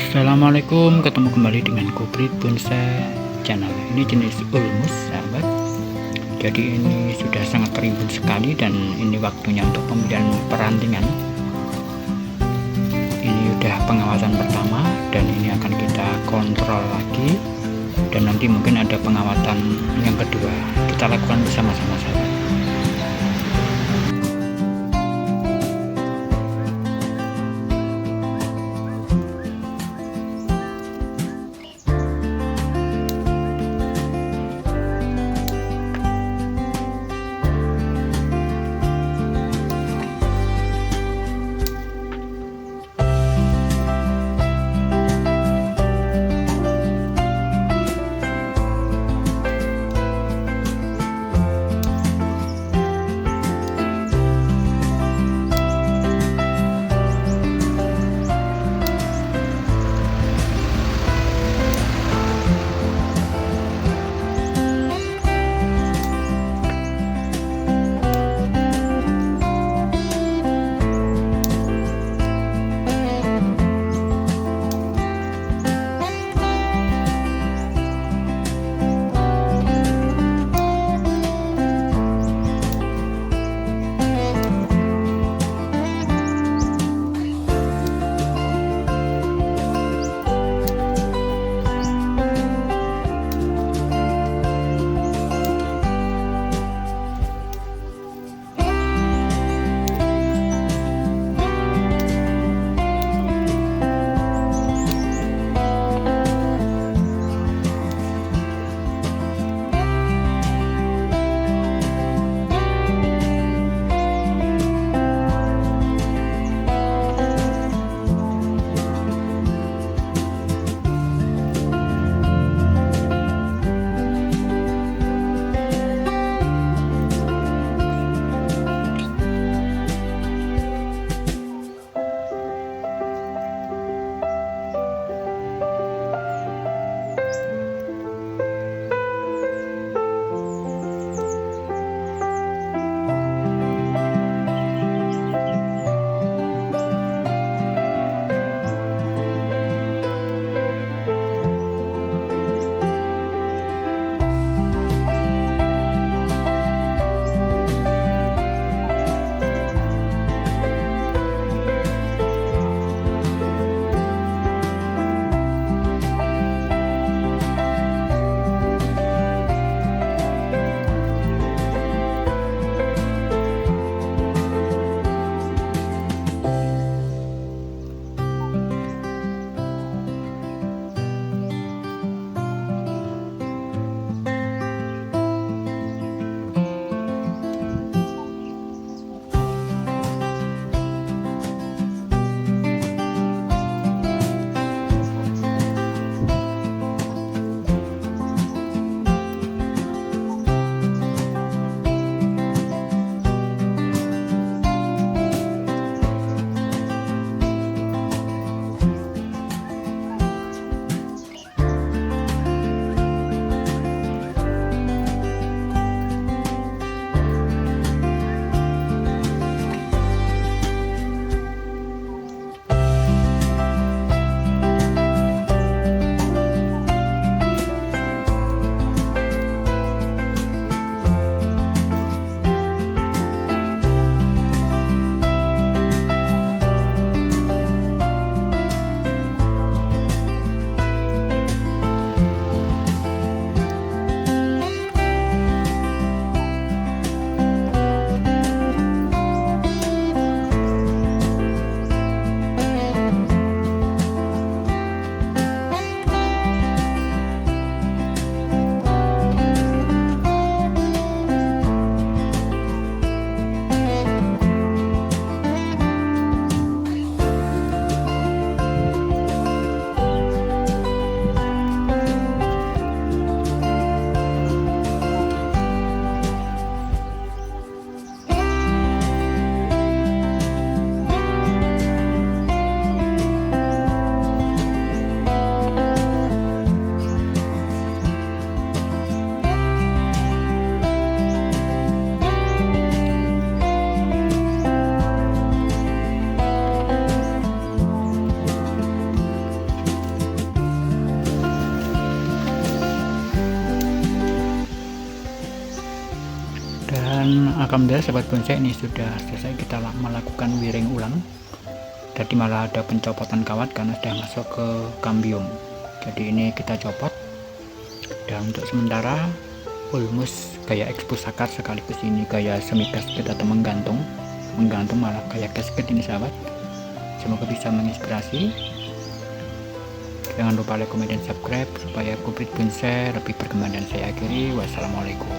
Assalamualaikum, ketemu kembali dengan Kubrit Bonsai Channel. Ini jenis ulmus sahabat. Jadi ini sudah sangat rimbun sekali dan ini waktunya untuk pemilihan perantingan. Ini sudah pengawasan pertama dan ini akan kita kontrol lagi, dan nanti mungkin ada pengawasan yang kedua. Kita lakukan bersama-sama sahabat. Dan alhamdulillah sahabat bonsai, ini sudah selesai kita melakukan wiring ulang. Tadi malah ada pencopotan kawat karena sudah masuk ke kambium, jadi ini kita copot. Dan untuk sementara ulmus kayak expose akar sekaligus ini kayak semi gasket atau menggantung malah kayak gasket ini sahabat. Semoga bisa menginspirasi. Jangan lupa like, comment, dan subscribe supaya Kuprit Bonsai lebih berkembang. Dan saya akhiri, wassalamualaikum.